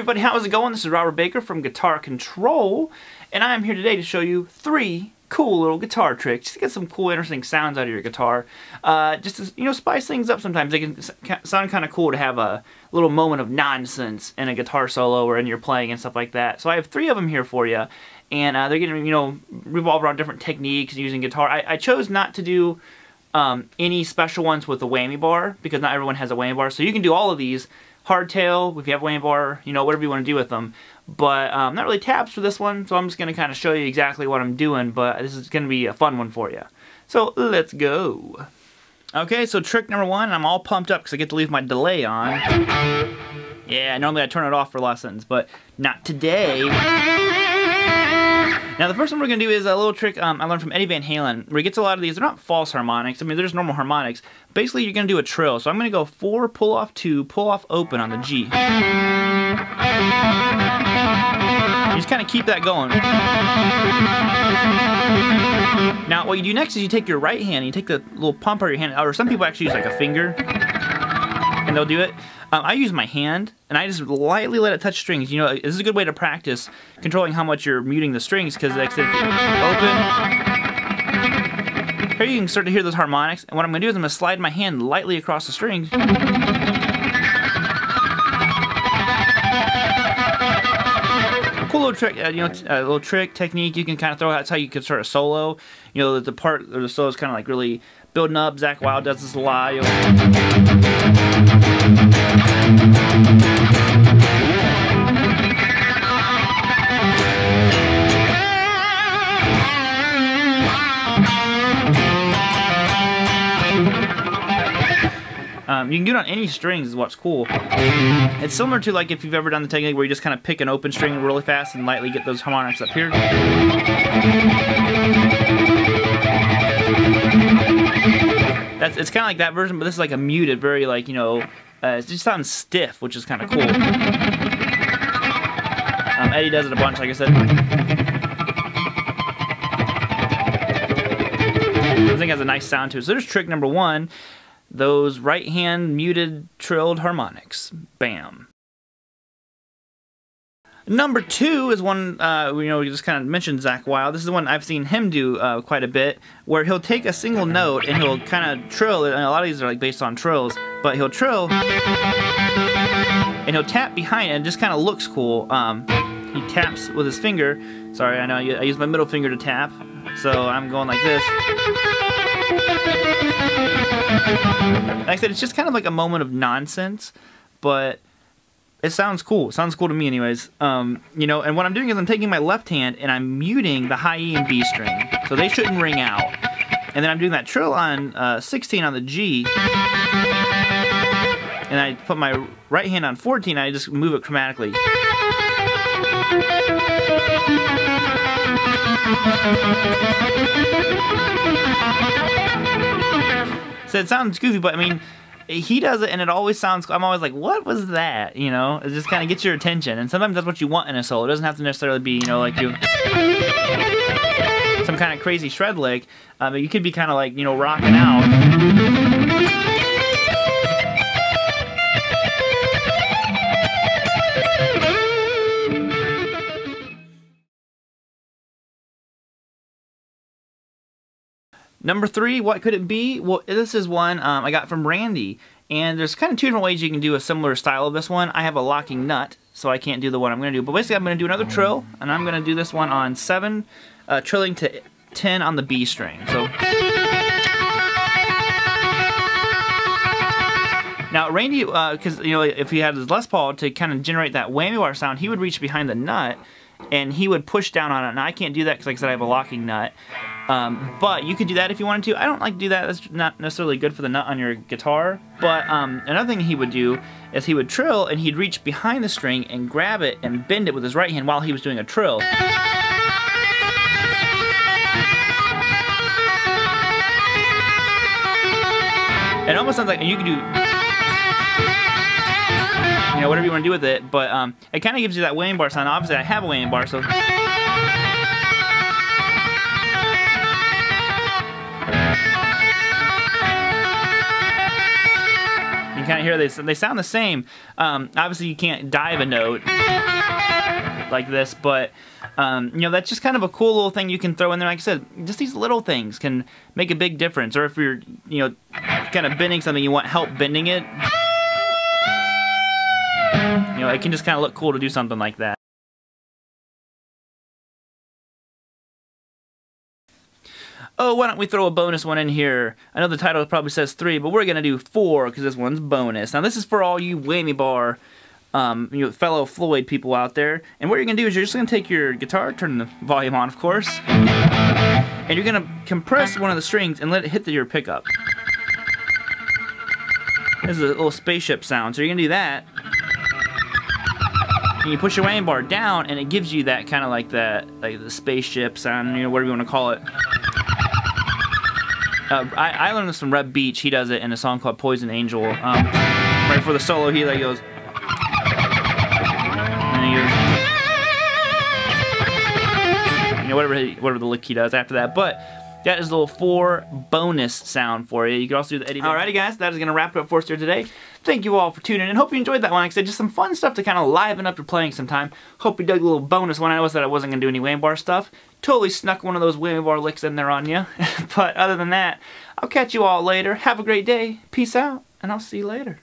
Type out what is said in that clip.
everybody, how's it going? This is Robert Baker from Guitar Control, and I am here today to show you 3 cool little guitar tricks just to get some cool, interesting sounds out of your guitar. Just to, you know, spice things up sometimes. They can sound kind of cool to have a little moment of nonsense in a guitar solo or in your playing and stuff like that. So I have 3 of them here for you, and they're going to, you know, revolve around different techniques using guitar. I chose not to do any special ones with a whammy bar because not everyone has a whammy bar. So you can do all of these. Hardtail, if you have a whammy bar, you know, whatever you want to do with them. But not really taps for this one, so I'm just going to kind of show you exactly what I'm doing, but this is going to be a fun one for you. So let's go. Okay, so trick number 1, I'm all pumped up because I get to leave my delay on. Yeah, normally I turn it off for lessons, but not today. Now the first one we're going to do is a little trick I learned from Eddie Van Halen, where he gets a lot of these. They're not false harmonics, I mean they're just normal harmonics. Basically you're going to do a trill, so I'm going to go 4, pull off 2, pull off open on the G. You just kind of keep that going. Now what you do next is you take your right hand and you take the little pump of your hand, or some people actually use like a finger, and they'll do it. I use my hand, and I just lightly let it touch strings. You know, this is a good way to practice controlling how much you're muting the strings, because like, if you open, here you can start to hear those harmonics, and what I'm going to do is I'm going to slide my hand lightly across the strings. Cool little trick, you know, a little trick, technique you can kind of throw out. That's how you can start a solo. You know, the part of the solo is kind of like really building up. Zach Wilde does this a lot. You you can do it on any strings is what's cool. It's similar to like if you've ever done the technique where you just kind of pick an open string really fast and lightly get those harmonics up here. It's kind of like that version, but this is like a muted, very like, you know, it just sounds stiff, which is kind of cool. Eddie does it a bunch, like I said. I think it has a nice sound to it. So there's trick number 1. Those right hand muted trilled harmonics. Bam. Number 2 is one, you know, we just kind of mentioned Zach Wilde. This is the one I've seen him do quite a bit, where he'll take a single note and he'll kind of trill it, and a lot of these are like based on trills, but he'll trill and he'll tap behind it, and it just kind of looks cool. He taps with his finger. Sorry, I know I use my middle finger to tap, so I'm going like this. Like I said, it's just kind of like a moment of nonsense, but it sounds cool. It sounds cool to me anyways. You know, and what I'm doing is I'm taking my left hand and I'm muting the high E and B string, so they shouldn't ring out. And then I'm doing that trill on 16 on the G, and I put my right hand on 14 and I just move it chromatically. So it sounds goofy, but I mean, he does it and it always sounds, I'm always like, what was that? You know, it just kind of gets your attention, and sometimes that's what you want in a solo. It doesn't have to necessarily be, you know, like you some kind of crazy shred lick, but you could be kind of like, you know, rocking out. Number 3, what could it be? Well, this is one I got from Randy, and there's kind of 2 different ways you can do a similar style of this one. I have a locking nut, so I can't do the one I'm going to do, but basically I'm going to do another trill, and I'm going to do this one on 7, trilling to 10 on the B string. So now Randy, because you know, if he had his Les Paul to kind of generate that whammy bar sound, he would reach behind the nut and he would push down on it. Now I can't do that because, like I said, I have a locking nut. But you could do that if you wanted to. I don't like to do that. That's not necessarily good for the nut on your guitar. But another thing he would do is he would trill and he'd reach behind the string and grab it and bend it with his right hand while he was doing a trill. It almost sounds like, and you could do, you know, whatever you want to do with it, but it kind of gives you that whammy bar sound. Obviously I have a whammy bar, so kind of hear they sound the same. Obviously, you can't dive a note like this, but you know, that's just kind of a cool little thing you can throw in there. Like I said, just these little things can make a big difference. Or if you're, you know, kind of bending something, you want help bending it, you know, it can just kind of look cool to do something like that. Oh, why don't we throw a bonus one in here? I know the title probably says 3, but we're going to do 4 because this one's bonus. Now, this is for all you whammy bar, you know, fellow Floyd people out there. And what you're going to do is you're just going to take your guitar, turn the volume on, of course, and you're going to compress one of the strings and let it hit your pickup. This is a little spaceship sound, so you're going to do that. And you push your whammy bar down, and it gives you that kind of like that, like the spaceship sound, you know, whatever you want to call it. I learned this from Reb Beach. He does it in a song called Poison Angel. Right for the solo, he like goes, and he goes, you know, whatever the lick he does after that. But that is a little 4 bonus sound for you. You can also do the Eddie. Alrighty, guys, that is gonna wrap it up for us here today. Thank you all for tuning in. Hope you enjoyed that one. Like I said, just some fun stuff to kind of liven up your playing sometime. Hope you dug a little bonus one. I know that I wasn't gonna do any whammy bar stuff. Totally snuck one of those whammy bar licks in there on you. But other than that, I'll catch you all later. Have a great day. Peace out, and I'll see you later.